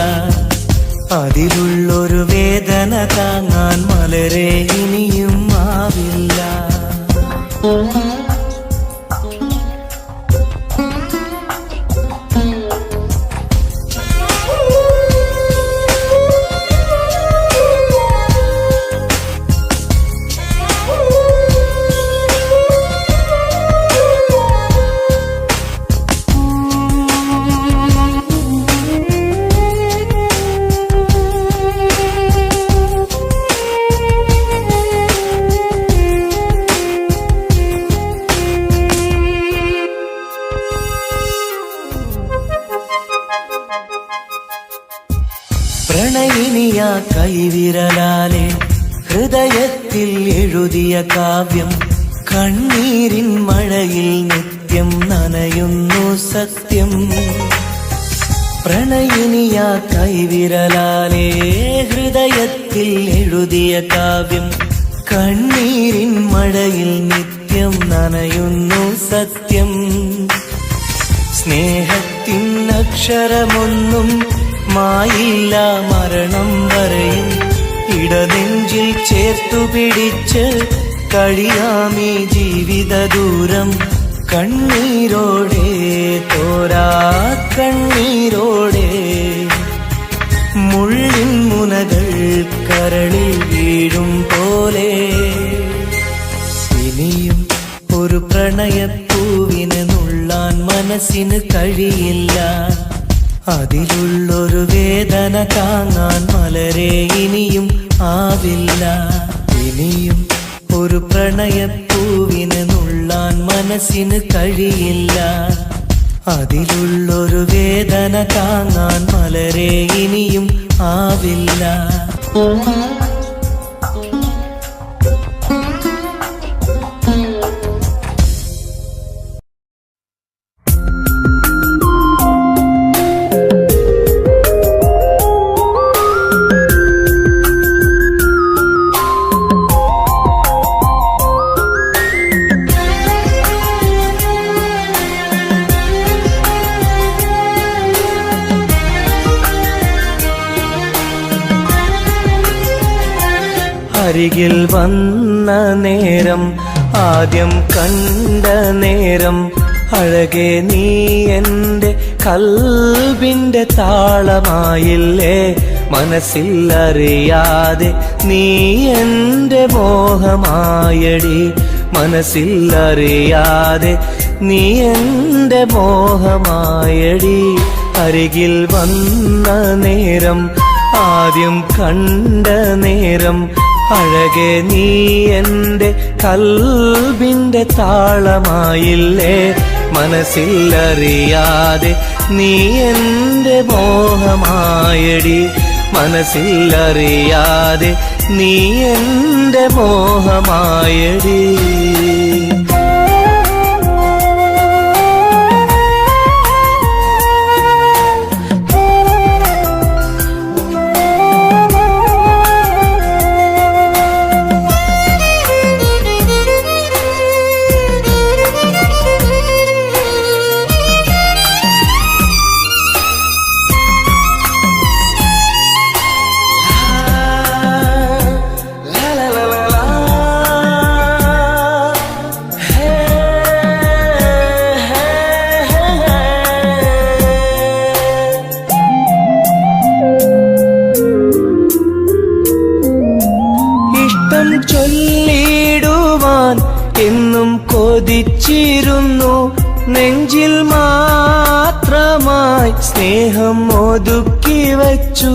അതിലുള്ളൊരു വേദന താങ്ങാൻ മലരെ ഇനിയും ആവില്ല. കൈവിരലാലെ ഹൃദയത്തിൽ എഴുതിയ കാവ്യം കണ്ണീരിൻ മഴയിൽ നിത്യം നനയുന്നു സത്യം. പ്രണയിനിയ കൈവിരലാലെ ഹൃദയത്തിൽ എഴുതിയ കാവ്യം കണ്ണീരിൻ മഴയിൽ നിത്യം നനയുന്നു സത്യം. സ്നേഹത്തിൻ അക്ഷരമൊന്നും മായില്ല മരണം വരെയും ഇടനെഞ്ചിൽ ചേർത്തു പിടിച്ച് കഴിയാമീ ജീവിത ദൂരം. കണ്ണീരോടെ തോരാ കണ്ണീരോടെ മുള്ളിൻ മുനകൾ കരളിൽ വീഴും പോലെ ഇനിയും ഒരു പ്രണയപ്പൂവിനെ നുള്ളാൻ മനസ്സിന് കഴിയില്ല. അതിലുള്ളൊരു വേദന താങ്ങാൻ മലരെ ഇനിയും ആവില്ല. ഇനിയും ഒരു പ്രണയപ്പൂവിനെ നുള്ളാൻ മനസ്സിന് കഴിയില്ല. അതിലുള്ളൊരു വേദന താങ്ങാൻ മലരെ ഇനിയും ആവില്ല. അരികിൽ വന്ന നേരം ആദ്യം കണ്ട നേരം അഴകെ നീ എൻ്റെ കൽബിൻ്റെ താളമായില്ലേ. മനസ്സിൽ അറിയാതെ നീ എൻ്റെ മോഹമായടി. മനസ്സിൽ അറിയാതെ നീ എൻ്റെ മോഹമായടി. അരികിൽ വന്ന നേരം ആദ്യം കണ്ട നേരം അഴകെ നീ എൻ്റെ കൽബിൻ്റെ താളമായില്ലേ. മനസ്സിൽ അറിയാതെ നീ എൻ്റെ മോഹമായടി. മനസ്സിൽ അറിയാതെ നീ എൻ്റെ മോഹമായടി. ചൊല്ലിടുവാൻ എന്നും കൊതിച്ചിരുന്നു. നെഞ്ചിൽ മാത്രമായി സ്നേഹം ഒതുക്കി വച്ചു.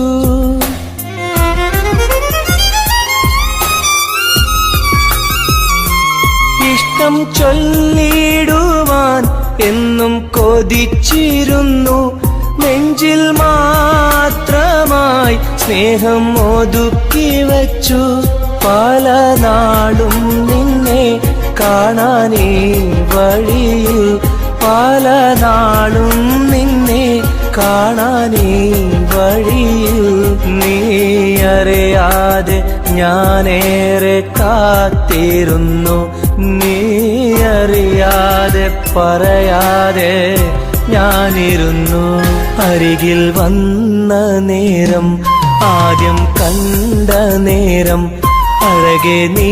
ഇഷ്ടം ചൊല്ലിടുവാൻ എന്നും കൊതിച്ചിരുന്നു. നെഞ്ചിൽ മാത്രമായി സ്നേഹം ഒതുക്കി വച്ചു. പല നാളും നിന്നെ കാണാനേ വഴിയിൽ. പല നാളും നിന്നെ കാണാനേ വഴിയിൽ. നീ അറിയാതെ ഞാനേറെ കാത്തിരുന്നു. നീ അറിയാതെ പറയാതെ ഞാനിരുന്നു. അരികിൽ വന്ന നേരം ആദ്യം കണ്ട നേരം അഴകെ നീ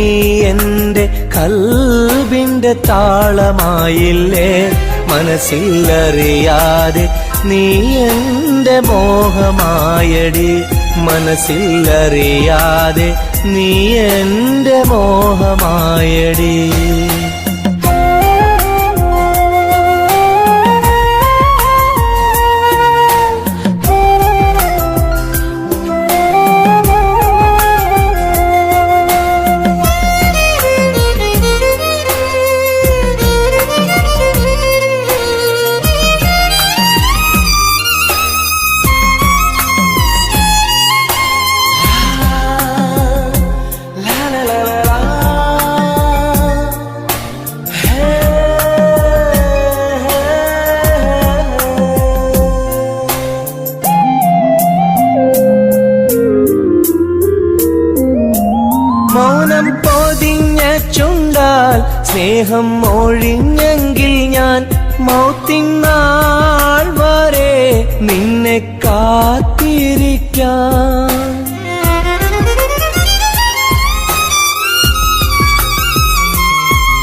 എൻ്റെ കൽബിൻ്റെ താളമായില്ലേ. മനസ്സിൽ അറിയാതെ നീ എൻ്റെ മോഹമായടി. മനസ്സിൽ അറിയാതെ നീ എൻ്റെ മോഹമായടി. സ്നേഹം ഒഴിഞ്ഞെങ്കിൽ ഞാൻ മൗത്തിനാൾ വരെ നിന്നെ കാത്തിരിക്കാം.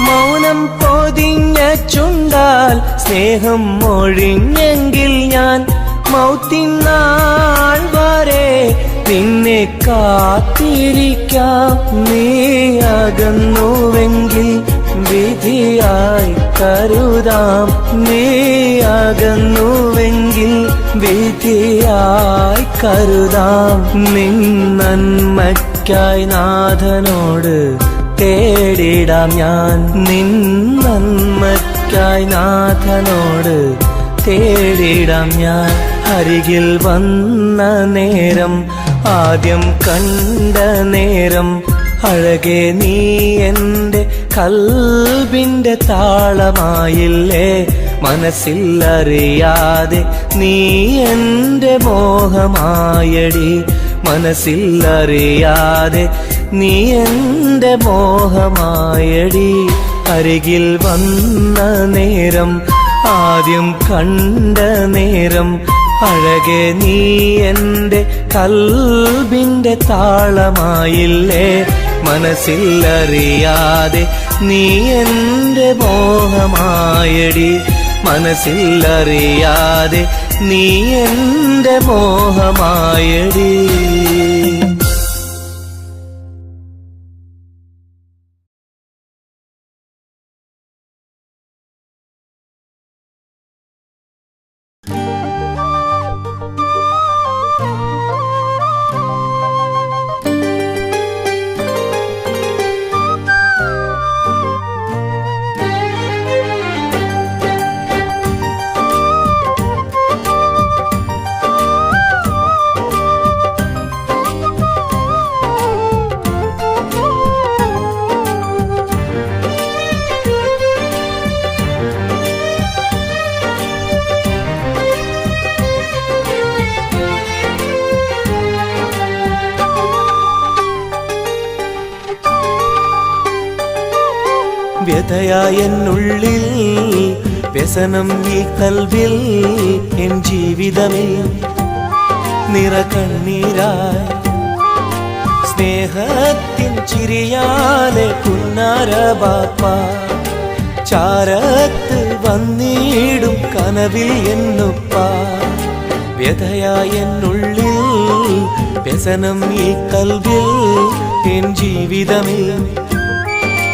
മൗനം പൊതിഞ്ഞ ചുണ്ടാൽ സ്നേഹം ഒഴിഞ്ഞെങ്കിൽ ഞാൻ മൗത്തിനാൾ വരെ നിന്നെ കാത്തിരിക്കാം. നീ അകന്നുവെങ്കിൽ വിധിയായി കരുതാം. നീ അകന്നുവെങ്കിൽ വിധിയായി കരുതാം. നിൻ നന്മയ്ക്കായി നാഥനോട് തേടിടാം ഞാൻ. നിൻ നന്മയ്ക്കായി നാഥനോട് തേടിടാം ഞാൻ. അരികിൽ വന്ന നേരം, ആദ്യം കണ്ട നേരം, അഴകെ നീ എൻ്റെ കൽബിൻ്റെ താളമായില്ലേ. മനസ്സിലറിയാതെ നീ എൻ്റെ മോഹമായടി. മനസ്സിലറിയാതെ നീ എൻ്റെ മോഹമായടി. അരികിൽ വന്ന നേരം, ആദ്യം കണ്ട നേരം, അഴകെ നീ എൻ്റെ കൽബിൻ്റെ താളമായില്ലേ. മനസ്സിലറിയാതെ നീ എൻ്റെ മോഹമായടി. മനസ്സിലറിയാതെ നീ എൻ്റെ മോഹമായടി. വ്യഥയായ എന്നുള്ളിൽ വ്യസനം ഈ കൽവിൽ എൻ ജീവിതമിൽ നിറകണ്ണീരായി സ്നേഹത്തിൻ ചിരിയാലെ പുന്നാര ബാപ്പ ചാരത്ത് വന്നിടും കനവിൽ എന്നുപ്പ. വ്യഥയായ എന്നുള്ളിൽ വ്യസനം ഈ കൽവിൽ എൻ ജീവിതമിൽ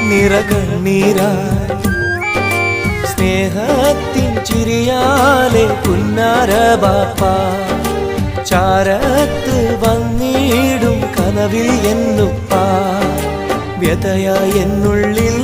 നിറകണ്ണീരായി സ്നേഹത്തിൻ ചിരിയാലെ പുന്നാര ബാപ്പ ചാരത്ത് വന്നിടും കനവിൽ എന്നുപ്പ. വ്യഥയായ എന്നുള്ളിൽ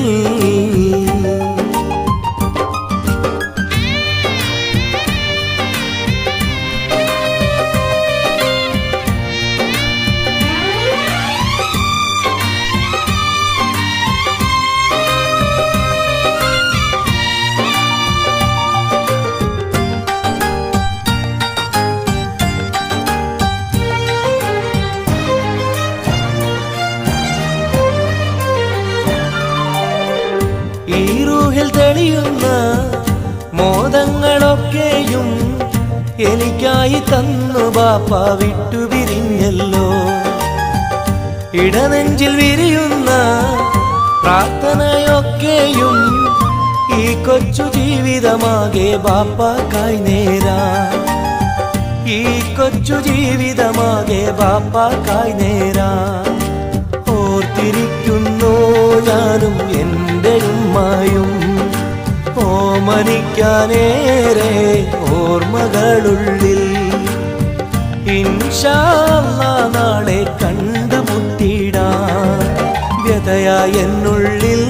ഈ റൂഹിൽ തെളിയുന്ന മോദങ്ങളൊക്കെയും എനിക്കായി തന്നു ബാപ്പ വിട്ടുപിരിഞ്ഞല്ലോ. ഇടനെഞ്ചിൽ വിരിയുന്ന പ്രാർത്ഥനയൊക്കെയും ഈ കൊച്ചു ജീവിതമാകെ ബാപ്പാക്കായി നേരാം. ഈ കൊച്ചു ജീവിതമാകെ ബാപ്പാക്കായി നേരാം. ഓർത്തിരിക്കുന്നു ഞാനും എൻ്റെ ഉമ്മായും ഓമനിക്കാനേറെ ഓർമ്മകളുള്ളിൽ. ഇൻഷാ അല്ലാഹ് നാളെ കണ്ടുമുട്ടിടാം. വ്യഥയായ എന്നുള്ളിൽ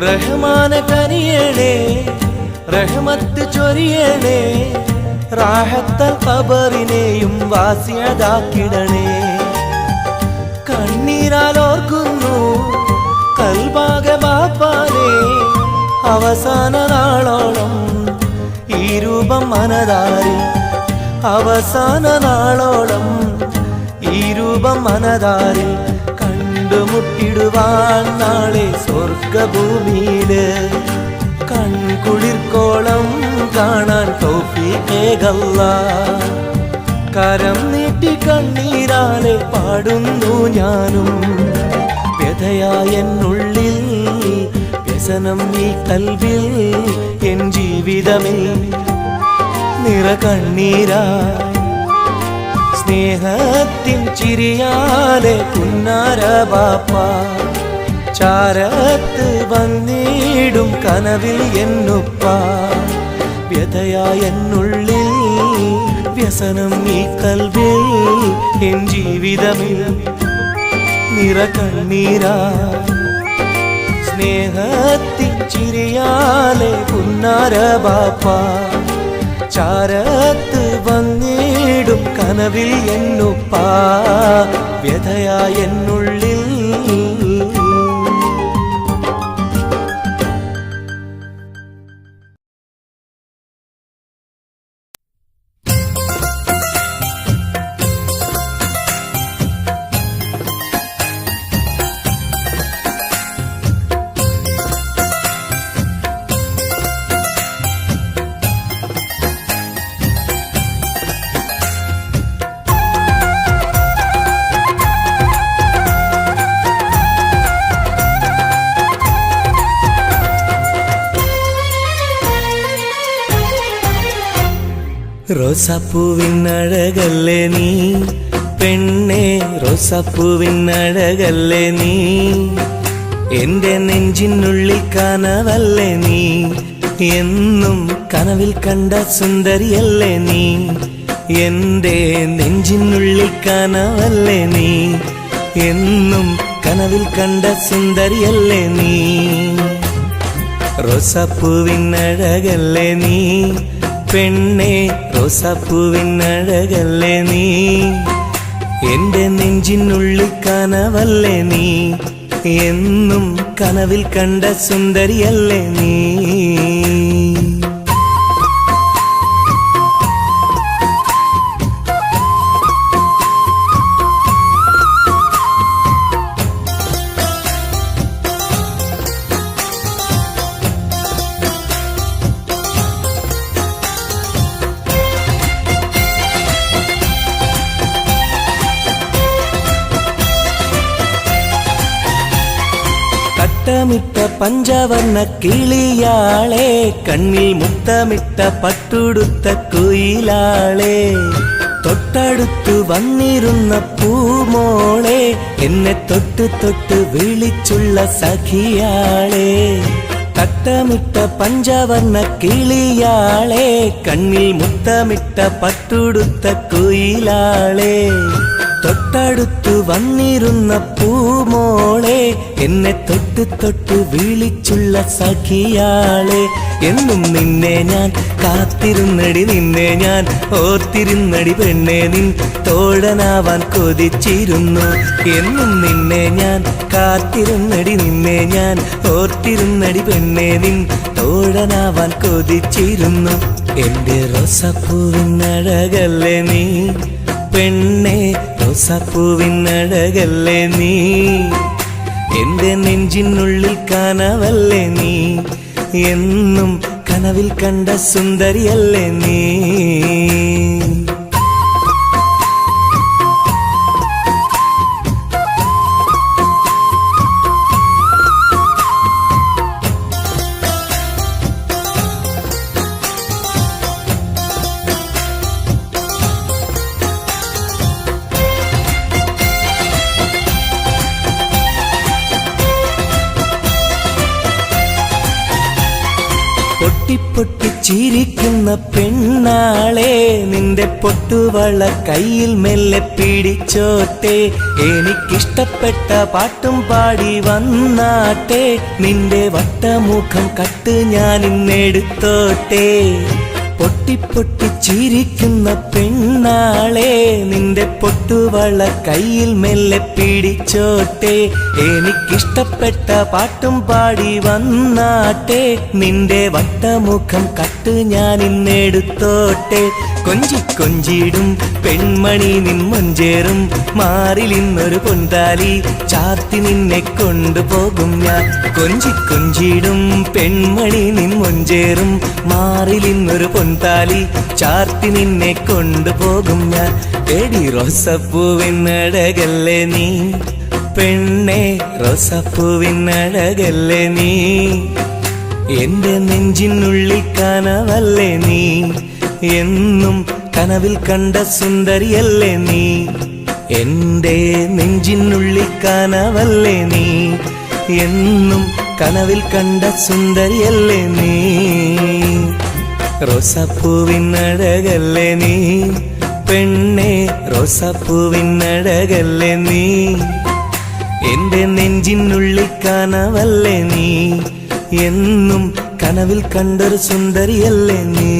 റഹ്മാനെ കനിയണേ, റഹ്മത്ത് ചൊരിയണേ, റാഹത്തൽ ഖബറിനെയും വാസിയതാക്കിടണേ. കണ്ണീരാൽ ഓർക്കുന്നു കൽബാകെ ബാപ്പാനെ, അവസാന നാളോളം ഈ രൂപം മനതാരിൽ, അവസാന നാളോളം ഈ രൂപം മനതാരിൽ കണ്ടുമുട്ടിടുവാൻ നാളെ സ്വർഗഭൂമിയില്. കൺകുളിർക്കോളം കാണാൻ തൗഫീഖേകല്ലാഹ്. കരം നീട്ടി കണ്ണീരാലെ പാടുന്നു ഞാനും, വ്യഥയായെന്നുള്ളിൽ വ്യസനം ഈ കൽവിൽ, എൻ ജീവിതമേ നിറകണ്ണീരായി സ്നേഹത്തിൻ ചിരിയാലെ പുന്നാര ബാപ്പ. ചാരത്ത് വന്നിടും കനവിൽ എന്നുപ്പ, വ്യഥയായെന്നുള്ളിൽ വ്യസനം ഈ കൽവിൽ, എൻ ജീവിതമേ നിറകണ്ണീരായി സ്നേഹത്തിൻ ചിരിയാലെ പുന്നാര ബാപ്പ. ചാരത്ത് വന്നിടും കനവിൽ എന്നുപ്പ, വ്യഥയായെന്നുള്ളിൽ. റോസാപ്പൂവിനഴകല്ലേ നീ പെണ്ണേ, റോസാപ്പൂവിനഴകല്ലേ നീ, എന്റെ നെഞ്ചിനുള്ളിൽ കനവല്ലേ നീ, എന്നും കനവിൽ കണ്ട സുന്ദരിയല്ലേ നീ, എന്റെ നെഞ്ചിനുള്ളിൽ കനവല്ലേ നീ, എന്നും കനവിൽ കണ്ട സുന്ദരിയല്ലേ നീ. റോസാപ്പൂവിനഴകല്ലേ നീ പെണ്ണേ, റോസാപ്പൂവിനഴകല്ലേ നീ, എന്റെ നെഞ്ചിനുള്ളിൽ കനവല്ലേ നീ, എന്നും കനവിൽ കണ്ട സുന്ദരിയല്ലേ നീ. മുത്തമിട്ട പഞ്ചവർണ്ണ കിളിയാളെ, കണ്ണിൽ മുത്തമിട്ട പട്ടുടുത്ത കുയിലാളെ, തൊട്ടടുത്തു വന്നിരുന്ന പൂമോളെ, എന്നെ തൊട്ട് തൊട്ട് വിളിച്ചുള്ള സഖിയാളെ. തട്ടമിട്ട പഞ്ചവർണ്ണ കിളിയാളെ, കണ്ണിൽ മുത്തമിട്ട പട്ടുടുത്ത കുയിലാളെ, തൊട്ടടുത്തു വന്നിരുന്ന പൂമോളെ, എന്നെ തൊട്ട് തൊട്ട് വിളിച്ചുള്ള സഖിയാളെ. എന്നും നിന്നെ ഞാൻ കാത്തിരുന്നടി, നിന്നെ ഞാൻ ഓർത്തിരുന്നടി പെണ്ണെ, നിൻ തോഴനാവാൻ കൊതിച്ചിരുന്നു. എന്നും നിന്നെ ഞാൻ കാത്തിരുന്നടി, നിന്നെ ഞാൻ ഓർത്തിരുന്നടി പെണ്ണെ, നിൻ തോഴനാവാൻ കൊതിച്ചിരുന്നു. എന്റെ റോസാപ്പൂവിനഴകല്ലേ നീ പെണ്ണെ, റോസാപ്പൂവിനഴകല്ലേ നീ, എന്റെ നെഞ്ചിനുള്ളിൽ കനവല്ലേ നീ, എന്നും കനവിൽ കണ്ട സുന്ദരിയല്ലേ നീ. പൊട്ടിപ്പൊട്ടിച്ചിരിക്കുന്ന പെണ്ണാളെ, നിന്റെ പൊട്ടുവള കയ്യിൽ മെല്ലെ പിടിച്ചോട്ടെ, എനിക്കിഷ്ടപ്പെട്ട പാട്ടും പാടി വന്നാട്ടെ, നിന്റെ വട്ടമുഖം കട്ട് ഞാൻ ഇന്നെടുത്തോട്ടെ. പൊട്ടി ചിരിക്കുന്ന പെണ്ണാളെ നിന്റെ പൊട്ടുവള കയ്യിൽ മെല്ലെ പിടിച്ചോട്ടെ എനിക്കിഷ്ടപ്പെട്ട പാട്ടും പാടി വന്നാട്ടെ നിന്റെ വട്ടമുഖം കട്ട് ഞാൻ ഇന്നെടുത്തോട്ടെ കൊഞ്ചിടും പെൺമണി നിൻ മൊഞ്ചേറും മാറിലിന്നൊരു പൊന്താലി ചാർത്തി നിന്നെ കൊണ്ടുപോകും ഞാൻ കൊഞ്ചിടും പെൺമണി നിൻ മൊഞ്ചേറും മാറിലിന്നൊരു പൊന്താലി ചാർത്തി നിന്നെ കൊണ്ടുപോകും ഞാൻ എടി റോസപ്പൂവിനഴകല്ലേ നീ പെണ്ണെ റോസപ്പൂവിനഴകല്ലേ നീ എന്റെ നെഞ്ചിനുള്ളിൽ കനവല്ലേ നീ എന്നും കനവിൽ കണ്ട സുന്ദരിയല്ലേ നീ എന്റെ നെഞ്ചിനുള്ളിൽ കനവല്ലേ നീ എന്നും കനവിൽ കണ്ട സുന്ദരിയല്ലേ നീ റോസാപ്പൂവിനഴകല്ലേ നീ പെണ്ണെ റോസാപ്പൂവിനഴകല്ലേ നീ എന്റെ നെഞ്ചിനുള്ളിൽ കനവല്ലേ നീ എന്നും കനവിൽ കണ്ടൊരു സുന്ദരിയല്ലേ നീ